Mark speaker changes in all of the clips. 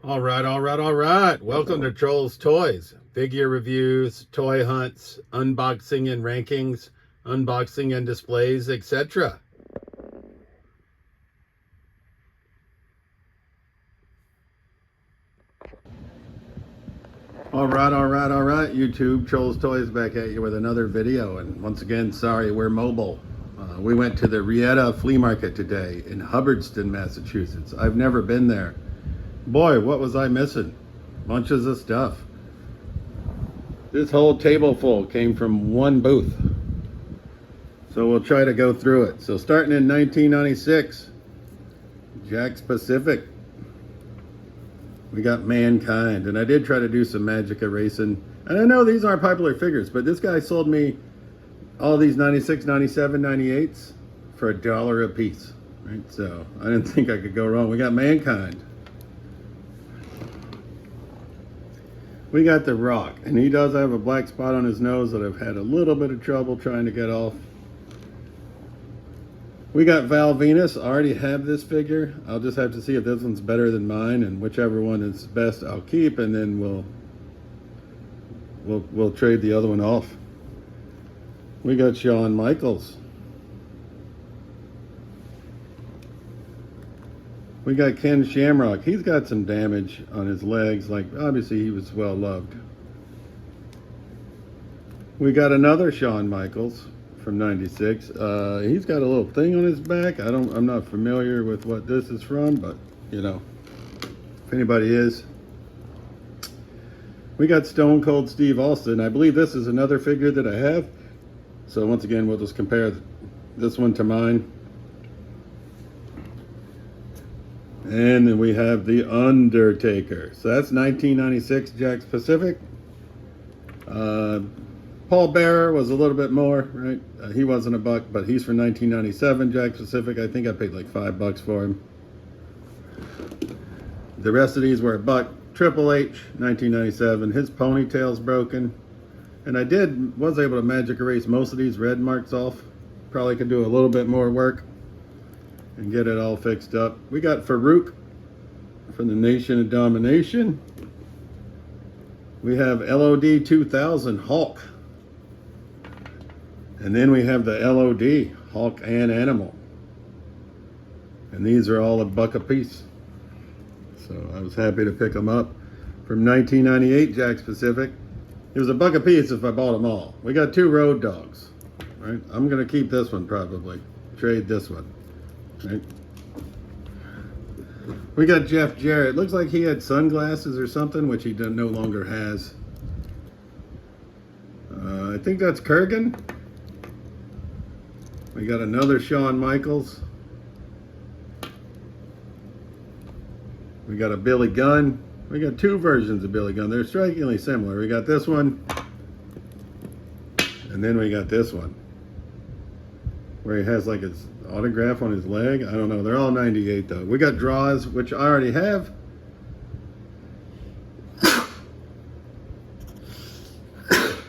Speaker 1: All right. Welcome to Troll's Toys. Figure reviews, toy hunts, unboxing and rankings, unboxing and displays, etc. All right. YouTube, Troll's Toys back at you with another video. And once again, sorry, we're mobile. We went to the Rietta Flea Market today in Hubbardston, Massachusetts. I've never been there. Boy, what was I missing? Bunches of stuff. This whole table full came from one booth. So we'll try to go through it. So starting in 1996, Jakks Pacific. We got Mankind. And I did try to do some magic erasing. And I know these aren't popular figures, but this guy sold me all these 96, 97, 98s for $1 a piece. Right? So I didn't think I could go wrong. We got Mankind. We got The Rock, and he does have a black spot on his nose that I've had a little bit of trouble trying to get off. We got Val Venus. I already have this figure. I'll just have to see if this one's better than mine, and whichever one is best I'll keep, and then we'll trade the other one off. We got Shawn Michaels. We got Ken Shamrock. He's got some damage on his legs. Like, obviously he was well loved. We got another Shawn Michaels from 96. He's got a little thing on his back. I'm not familiar with what this is from, but you know, if anybody is. We got Stone Cold Steve Austin. I believe this is another figure that I have. So once again, we'll just compare this one to mine. And then we have The Undertaker. So that's 1996 Jakks Pacific. Paul Bearer was a little bit more, right? He wasn't $1, but he's from 1997 Jakks Pacific. I think I paid like $5 for him. The rest of these were $1. Triple H, 1997. His ponytail's broken. And I was able to magic erase most of these red marks off. Probably could do a little bit more work and get it all fixed up. We got Farouk from the Nation of Domination. We have LOD 2000 Hulk. And then we have the LOD Hulk and Animal. And these are all $1 a piece. So I was happy to pick them up. From 1998 Jakks Pacific. It was $1 a piece if I bought them all. We got 2 Road Dogs. Right? I'm going to keep this one probably. Trade this one. Right. We got Jeff Jarrett. Looks like he had sunglasses or something, which he no longer has. I think that's Kurgan. We got another Shawn Michaels. We got a Billy Gunn. We got 2 versions of Billy Gunn. They're strikingly similar. We got this one, and then we got this one, where he has like his autograph on his leg. I don't know. They're all 98 though. We got Draws, which I already have.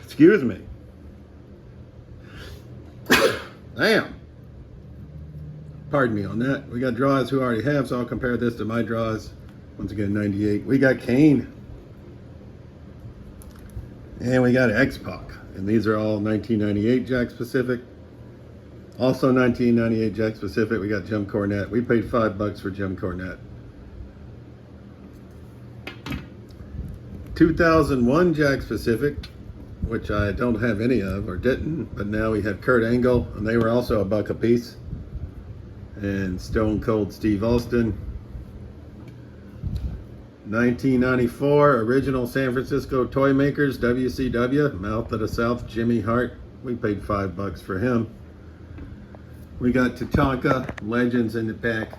Speaker 1: Excuse me. Damn. Pardon me on that. We got Draws who I already have, so I'll compare this to my Draws. Once again, 98. We got Kane. And we got X-Pac. And these are all 1998 Jakks Pacific. Also 1998 Jakks Pacific, we got Jim Cornette. We paid $5 for Jim Cornette. 2001 Jakks Pacific, which I don't have any of or didn't, but now we have Kurt Angle, and they were also $1 a piece. And Stone Cold Steve Austin. 1994 original San Francisco Toy Makers, WCW, Mouth of the South, Jimmy Hart. We paid $5 for him. We got Tatanka, Legends in the back,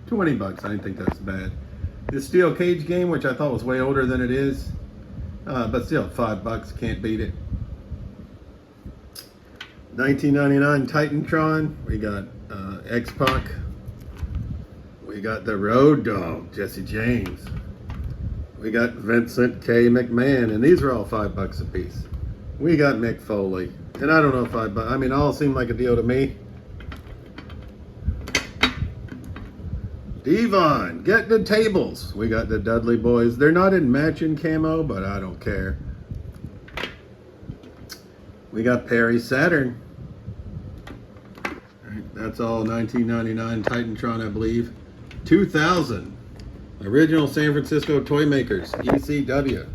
Speaker 1: $20. I didn't think that's bad. This Steel Cage game, which I thought was way older than it is, but still $5, can't beat it. 1999 Titantron, we got X-Pac. We got the Road Dogg, Jesse James. We got Vincent K. McMahon, and these are all $5 a piece. We got Mick Foley. And I don't know if I mean, all seem like a deal to me. Devon, get the tables. We got the Dudley boys. They're not in matching camo, but I don't care. We got Perry Saturn. All right, that's all 1999 Titantron, I believe. 2000 original San Francisco Toy Makers, ECW.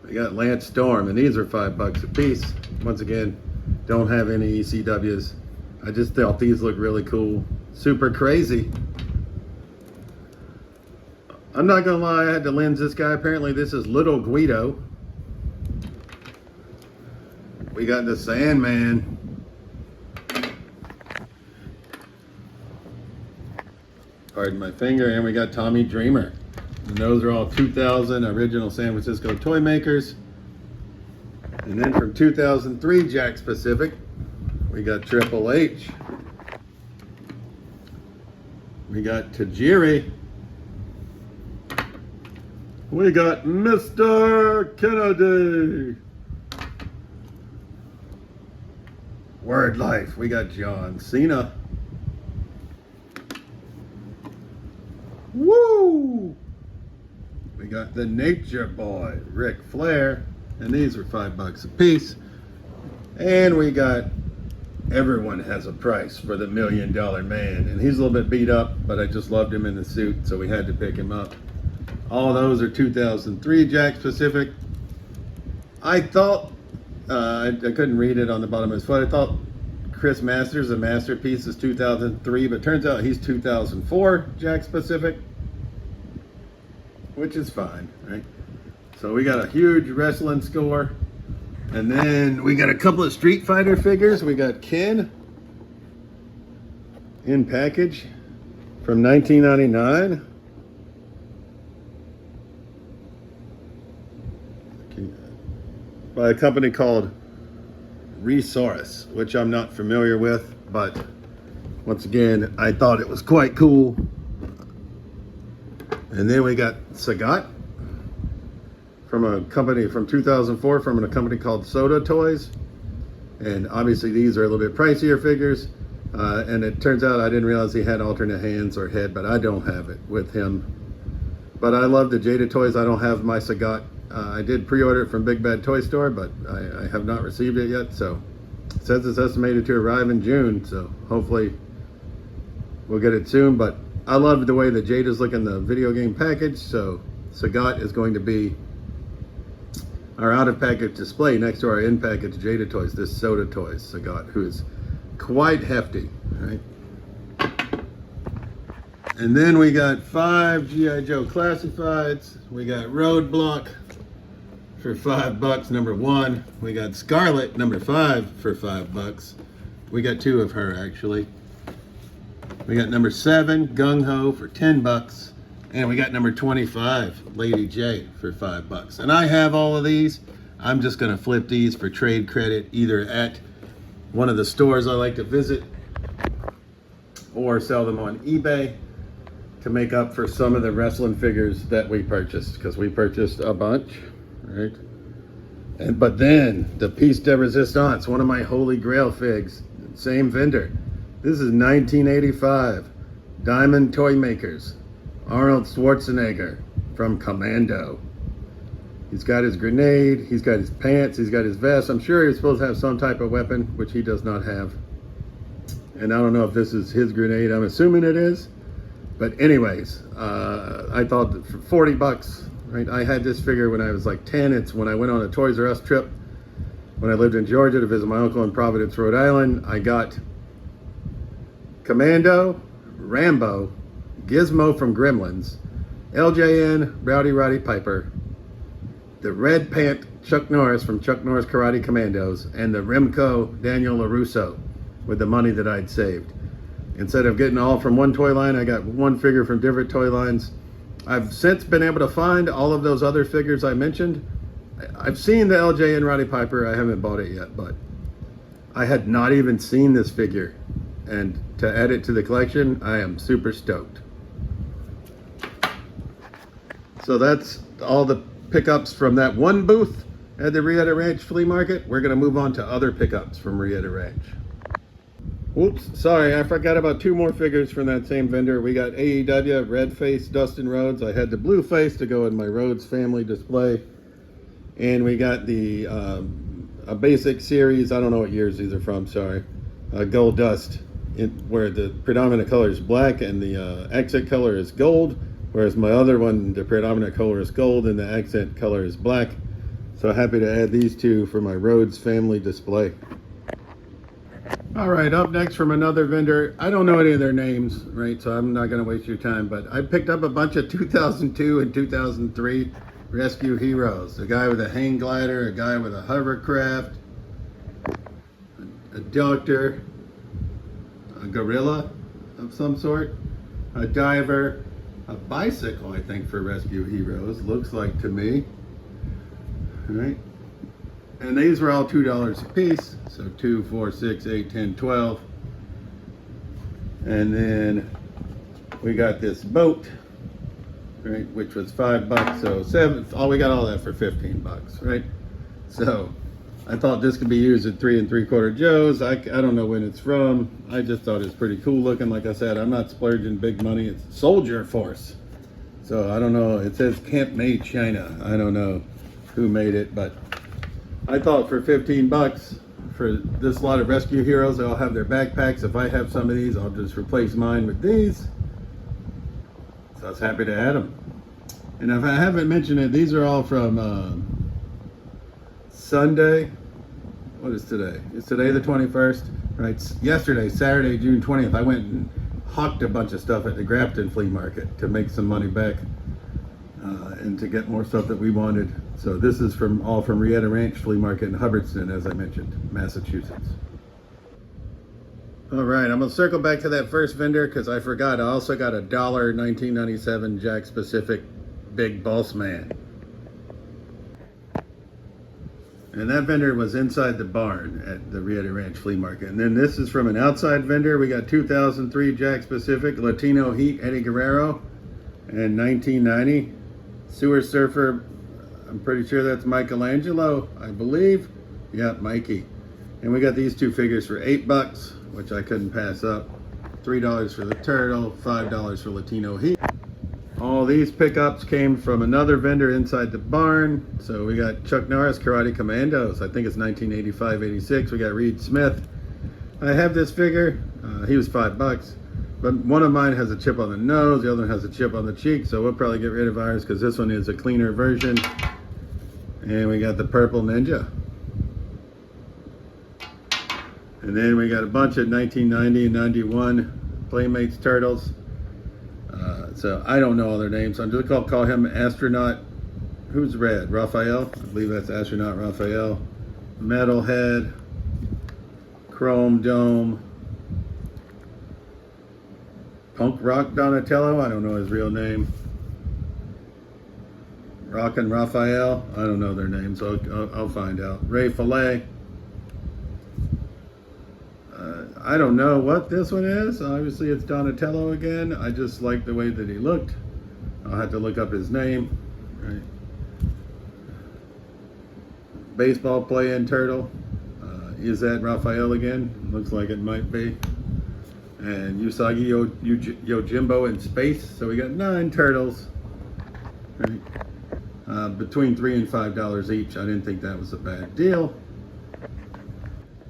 Speaker 1: We got Lance Storm, and these are $5 a piece. Once again, don't have any ECWs. I just thought these look really cool. Super crazy. I'm not gonna lie, I had to lens this guy. Apparently this is Little Guido. We got the Sandman. Pardon my finger. And we got Tommy Dreamer. And those are all 2000 original San Francisco Toy Makers. And then from 2003 Jack Pacific, we got Triple H. We got Tajiri. We got Mr. Kennedy. Word Life. We got John Cena. Woo! We got the Nature Boy, Ric Flair. And these are $5 a piece. And we got Everyone Has a Price for the $1 Million Man. And he's a little bit beat up, but I just loved him in the suit, so we had to pick him up. All those are 2003 Jack Pacific. I thought, I couldn't read it on the bottom of his foot. I thought Chris Masters, a Masterpiece, is 2003, but turns out he's 2004 Jack Pacific, which is fine, right? So we got a huge wrestling score. And then we got a couple of Street Fighter figures. We got Ken in package from 1999. By a company called Resource, which I'm not familiar with, but once again, I thought it was quite cool. And then we got Sagat from a company from 2004 from a company called Soda Toys. And obviously these are a little bit pricier figures. And it turns out I didn't realize he had alternate hands or head, but I don't have it with him. But I love the Jada Toys. I don't have my Sagat. I did pre-order it from Big Bad Toy Store, but I have not received it yet. So it says it's estimated to arrive in June. So hopefully we'll get it soon. But I love the way that Jada's looking the video game package. So Sagat is going to be our out-of-package display next to our in-package Jada Toys, this Soda Toys Sagat, who is quite hefty, right? And then we got 5 G.I. Joe Classifieds. We got Roadblock for $5, number 1. We got Scarlet, number 5, for $5. We got 2 of her, actually. We got number 7, Gung Ho, for $10. And we got number 25, Lady J, for $5. And I have all of these. I'm just gonna flip these for trade credit, either at one of the stores I like to visit or sell them on eBay to make up for some of the wrestling figures that we purchased, because we purchased a bunch, right? But then the piece de resistance, one of my holy grail figs, same vendor. This is 1985, Diamond Toy Makers, Arnold Schwarzenegger from Commando. He's got his grenade, he's got his pants, he's got his vest. I'm sure he's supposed to have some type of weapon, which he does not have. And I don't know if this is his grenade. I'm assuming it is. But anyways, I thought that for $40, right? I had this figure when I was like 10. It's when I went on a Toys R Us trip when I lived in Georgia to visit my uncle in Providence, Rhode Island. I got Commando, Rambo, Gizmo from Gremlins, LJN, Rowdy Roddy Piper, the red pant Chuck Norris from Chuck Norris Karate Commandos, and the Remco Daniel LaRusso with the money that I'd saved. Instead of getting all from one toy line, I got one figure from different toy lines. I've since been able to find all of those other figures I mentioned. I've seen the LJ and Roddy Piper. I haven't bought it yet, but I had not even seen this figure. And to add it to the collection, I am super stoked. So that's all the pickups from that one booth at the Rietta Ranch Flea Market. We're gonna move on to other pickups from Rietta Ranch. Oops, sorry, I forgot about two more figures from that same vendor. We got AEW, red face, Dustin Rhodes. I had the blue face to go in my Rhodes family display. And we got the a basic series, I don't know what years these are from, sorry. Gold Dust, where the predominant color is black and the accent color is gold. Whereas my other one, the predominant color is gold and the accent color is black. So happy to add these two for my Rhodes family display. All right, up next from another vendor. I don't know any of their names, right? So I'm not going to waste your time, but I picked up a bunch of 2002 and 2003 rescue heroes. A guy with a hang glider, a guy with a hovercraft, a doctor, a gorilla of some sort, a diver, a bicycle, I think, for rescue heroes, looks like to me. All right. And these were all $2 a piece. So 2, 4, 6, 8, 10, 12. And then we got this boat, right, which was $5. So we got all that for $15, right? So I thought this could be used at 3 3/4 Joe's. I don't know when it's from. I just thought it's pretty cool looking. Like I said, I'm not splurging big money. It's Soldier Force. So I don't know. It says Camp Made China. I don't know who made it, but I thought for $15 for this lot of rescue heroes, they'll have their backpacks. If I have some of these, I'll just replace mine with these. So I was happy to add them. And if I haven't mentioned it, these are all from Sunday. What is today? It's today the 21st, right? Yesterday, Saturday, June 20th, I went and hawked a bunch of stuff at the Grafton Flea Market to make some money back and to get more stuff that we wanted. So this is all from Rietta Flea Market in Hubbardston, as I mentioned, Massachusetts. All right, I'm gonna circle back to that first vendor because I forgot. I also got a $1997 Jack Specific Big Boss Man. And that vendor was inside the barn at the Rietta Ranch Flea Market. And then this is from an outside vendor. We got 2003 Jack Specific Latino Heat Eddie Guerrero and 1990 Sewer Surfer. I'm pretty sure that's Michelangelo, I believe. Yeah, Mikey. And we got these two figures for $8, which I couldn't pass up. $3 for the turtle, $5 for Latino Heat. All these pickups came from another vendor inside the barn. So we got Chuck Norris Karate Commandos. I think it's 1985-86. We got Reed Smith. I have this figure. He was $5. But one of mine has a chip on the nose. The other one has a chip on the cheek. So we'll probably get rid of ours because this one is a cleaner version. And we got the Purple Ninja. And then we got a bunch of 1990 and 91 Playmates Turtles. So I don't know all their names. I'm just going to call him Astronaut. Who's red? Raphael? I believe that's Astronaut Raphael. Metalhead. Chrome Dome. Punk Rock Donatello. I don't know his real name. Rockin' Raphael. I don't know their names. So I'll find out. Ray Fillet. I don't know what this one is. Obviously it's Donatello again. I just like the way that he looked. I'll have to look up his name. Right. Baseball playing turtle. Is that Raphael again? Looks like it might be. And Usagi Yojimbo in space. So we got 9 turtles. Right. Between $3 and $5 each. I didn't think that was a bad deal.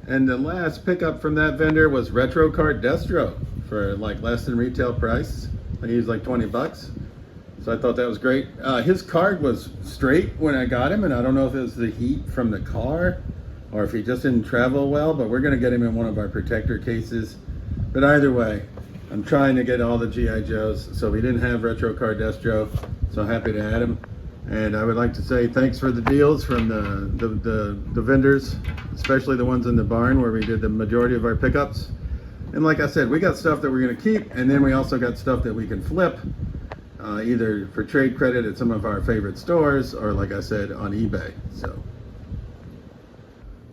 Speaker 1: And the last pickup from that vendor was Retro Card Destro for like less than retail price. I used like $20. So I thought that was great. His card was straight when I got him, and I don't know if it was the heat from the car or if he just didn't travel well, but we're gonna get him in one of our protector cases. But either way, I'm trying to get all the G.I. Joes. So we didn't have Retro Card Destro, so happy to add him. And I would like to say thanks for the deals from the vendors, especially the ones in the barn where we did the majority of our pickups. And like I said, we got stuff that we're going to keep, and then we also got stuff that we can flip, either for trade credit at some of our favorite stores, or like I said, on eBay. So,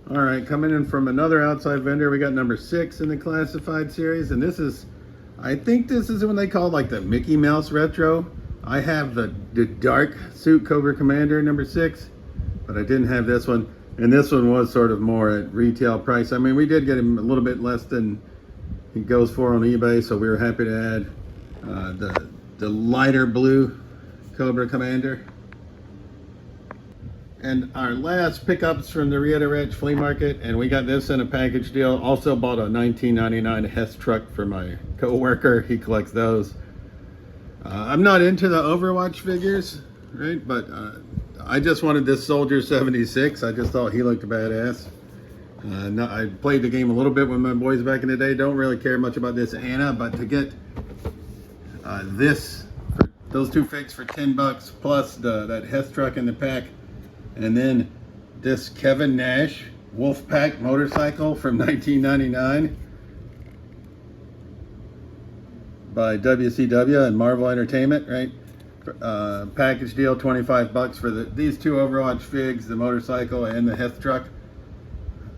Speaker 1: all right, coming in from another outside vendor, we got number 6 in the classified series, and this is, I think this is what they call like the Mickey Mouse Retro. I have the dark suit Cobra Commander number 6, but I didn't have this one. And this one was sort of more at retail price. I mean, we did get him a little bit less than he goes for on eBay, so we were happy to add the lighter blue Cobra Commander. And our last pickups from the Rietta Flea Market, and we got this in a package deal. Also bought a 1999 Hess truck for my co-worker. He collects those. I'm not into the Overwatch figures, right? But I just wanted this Soldier 76. I just thought he looked badass. No, I played the game a little bit with my boys back in the day. Don't really care much about this Anna, but to get those two figs for 10 bucks plus that Hess truck in the pack, and then this Kevin Nash Wolfpack motorcycle from 1999 by WCW and Marvel Entertainment, right? Package deal, 25 bucks for these two Overwatch figs, the motorcycle and the Hess truck.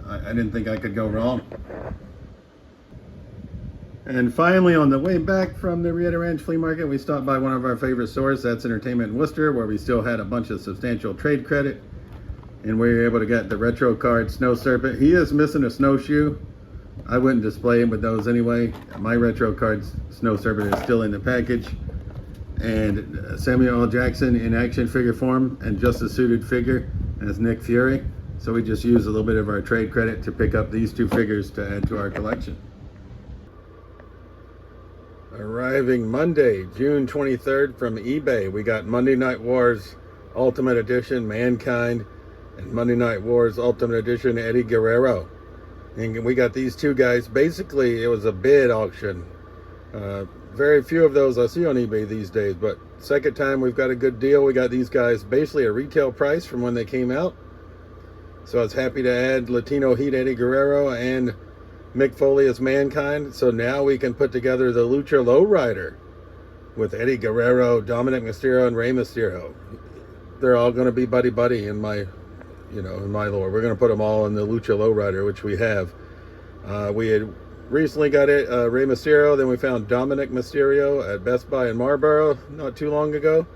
Speaker 1: I didn't think I could go wrong. And finally, on the way back from the Rietta Flea Market, we stopped by one of our favorite stores, that's Entertainment in Worcester, where we still had a bunch of substantial trade credit. And we were able to get the retro card Snow Serpent. He is missing a snowshoe. I wouldn't display him with those anyway. My retro card Snow Serpent is still in the package. And Samuel L. Jackson in action figure form, and just a suited figure as Nick Fury. So we just used a little bit of our trade credit to pick up these two figures to add to our collection. Arriving Monday, June 23rd from eBay, we got Monday Night Wars Ultimate Edition Mankind and Monday Night Wars Ultimate Edition Eddie Guerrero. And we got these two guys. Basically, it was a bid auction. Very few of those I see on eBay these days, but second time we've got a good deal. We got these guys basically a retail price from when they came out. So I was happy to add Latino Heat Eddie Guerrero and Mick Foley as Mankind. So now we can put together the Lucha Lowrider with Eddie Guerrero, Dominic Mysterio, and Rey Mysterio. They're all going to be buddy in my, in my lore. We're going to put them all in the Lucha Lowrider, which we have. We had recently got it, Rey Mysterio. Then we found Dominic Mysterio at Best Buy in Marlboro not too long ago.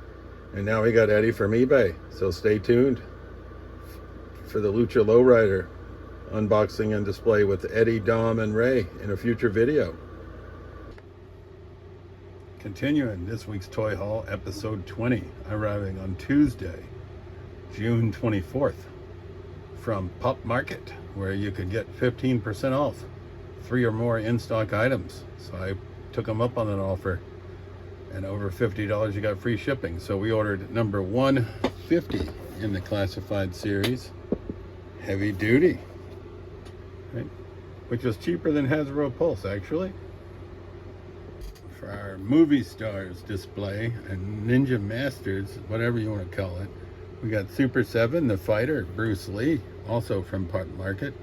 Speaker 1: And now we got Eddie from eBay. So stay tuned for the Lucha Lowrider unboxing and display with Eddie, Dom, and Ray in a future video. Continuing this week's toy haul, episode 20, arriving on Tuesday, June 24th, from Pop Market, where you could get 15% off 3 or more in-stock items. So I took them up on an offer, and over $50 you got free shipping. So we ordered number 150 in the classified series, Heavy Duty, right? Which was cheaper than Hasbro Pulse, actually. For our movie stars display and Ninja Masters, whatever you want to call it, we got Super 7, the fighter, Bruce Lee, also from Pop Market,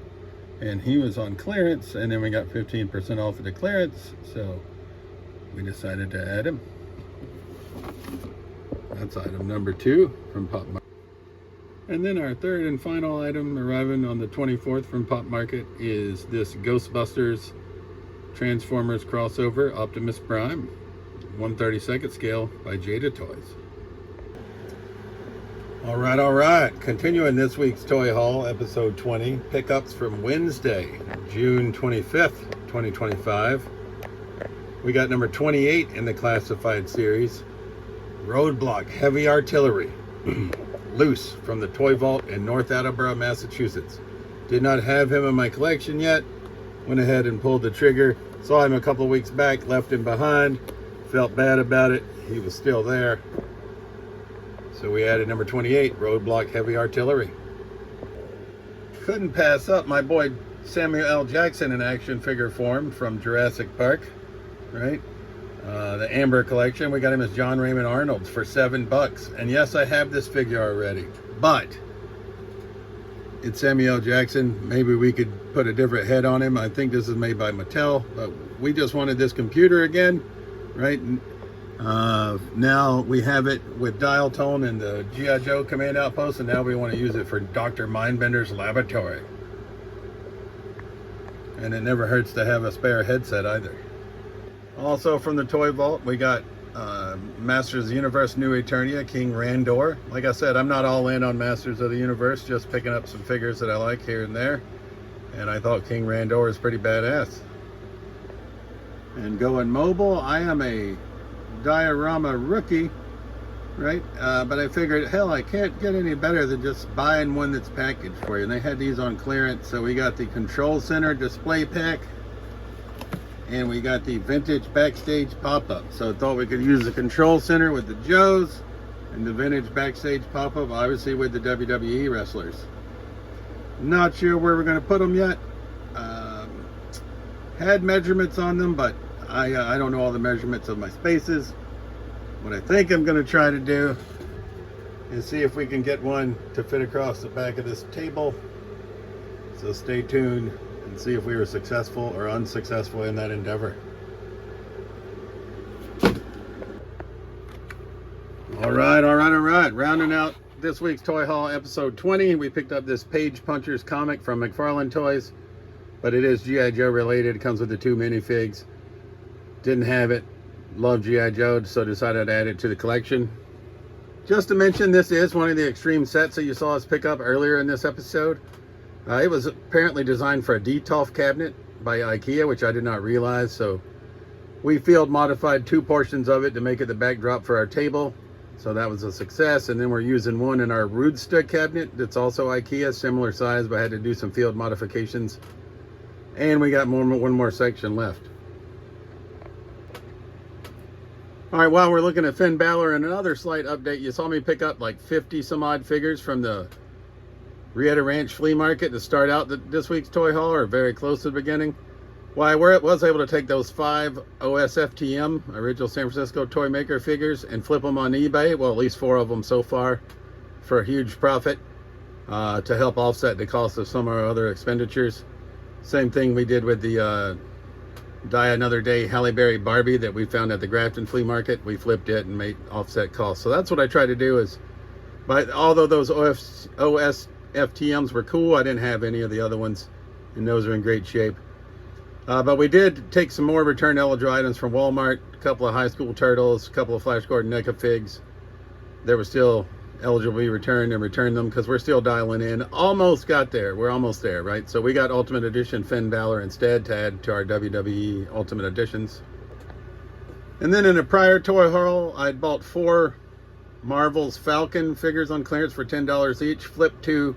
Speaker 1: and he was on clearance, and then we got 15% off of the clearance, so we decided to add him. That's item number 2 from Pop Market. And then our third and final item arriving on the 24th from Pop Market is this Ghostbusters Transformers crossover Optimus Prime 1/32 scale by Jada Toys. All right, continuing this week's toy haul, episode 20, pickups from Wednesday, June 25th, 2025. We got number 28 in the classified series, Roadblock Heavy Artillery, loose from the Toy Vault in North Attleboro, Massachusetts. Did not have him in my collection yet. Went ahead and pulled the trigger. Saw him a couple of weeks back, left him behind. Felt bad about it. He was still there. So we added number 28, Roadblock Heavy Artillery. Couldn't pass up my boy Samuel L. Jackson in action figure form from Jurassic Park, right? The Amber collection, we got him as John Raymond Arnold for $7. And yes, I have this figure already, but it's Samuel L. Jackson. Maybe we could put a different head on him. I think this is made by Mattel, but we just wanted this computer again, right? Now we have it with dial tone and the G.I. Joe command outpost, and now we want to use it for Dr. Mindbender's laboratory. And it never hurts to have a spare headset either. Also from the Toy Vault, we got Masters of the Universe New Eternia, King Randor. Like I said, I'm not all in on Masters of the Universe, just picking up some figures that I like here and there. And I thought King Randor is pretty badass. and going mobile. I am a diorama rookie, right? But I figured, hell, I can't get any better than just buying one that's packaged for you. And they had these on clearance, so we got the control center display pack, and we got the vintage backstage pop-up. So I thought we could use the control center with the Joes and the vintage backstage pop-up, obviously with the WWE wrestlers. Not sure where we're going to put them yet. Had measurements on them, but I don't know all the measurements of my spaces. What I think I'm going to try to do is see if we can get one to fit across the back of this table. So stay tuned and see if we were successful or unsuccessful in that endeavor. All right. Rounding out this week's Toy Haul episode 20, we picked up this Page Punchers comic from McFarlane Toys, but it is G.I. Joe related. It comes with the 2 minifigs. Didn't have it. Love G.I. Joe, so decided to add it to the collection. Just to mention, this is one of the extreme sets that you saw us pick up earlier in this episode. It was apparently designed for a Detolf cabinet by IKEA, which I did not realize, so we field modified 2 portions of it to make it the backdrop for our table. So that was a success, and then we're using one in our Worcester cabinet that's also IKEA, similar size, but I had to do some field modifications. And we got one more section left. All right, while we're looking at Finn Balor, and another slight update, you saw me pick up like 50 some odd figures from the Rietta Ranch Flea Market to start out this week's toy haul, or very close to the beginning. Well, I was able to take those 5 OSFTM, original San Francisco toy maker figures, and flip them on eBay, well, at least 4 of them so far, for a huge profit, to help offset the cost of some of our other expenditures. Same thing we did with the Die Another Day Halle Berry Barbie that we found at the Grafton Flea Market. We flipped it and made offset costs. So that's what I try to do is, but although those OSFTMs were cool, I didn't have any of the other ones, and those are in great shape. But we did take some more return eligible items from Walmart, a couple of High School Turtles, a couple of Flash Gordon NECA figs. They were still eligible to be returned, and returned them because we're still dialing in. Almost got there. We're almost there, right? So we got Ultimate Edition Finn Balor instead to add to our WWE Ultimate Editions. And then in a prior toy haul, I'd bought 4 Marvel's Falcon figures on clearance for $10 each, flipped 2.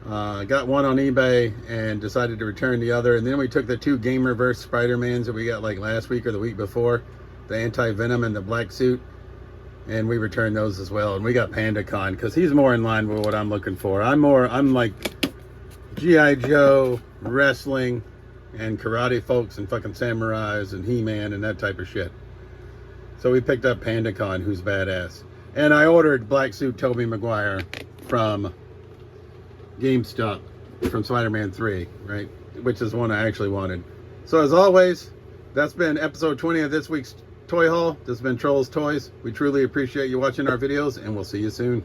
Speaker 1: Got one on eBay and decided to return the other, and then we took the 2 Gamerverse Spider-Mans that we got like last week or the week before, the Anti-Venom and the black suit, and we returned those as well. And we got PandaCon because he's more in line with what I'm looking for. I'm like G.I. Joe, wrestling, and karate folks, and fucking samurais and He-Man and that type of shit. So we picked up PandaCon, who's badass, and I ordered black suit Tobey Maguire from GameStop from Spider-Man 3, right? Which is one I actually wanted. So as always, that's been episode 20 of this week's toy haul. This has been Trolls Toys. We truly appreciate you watching our videos, and we'll see you soon.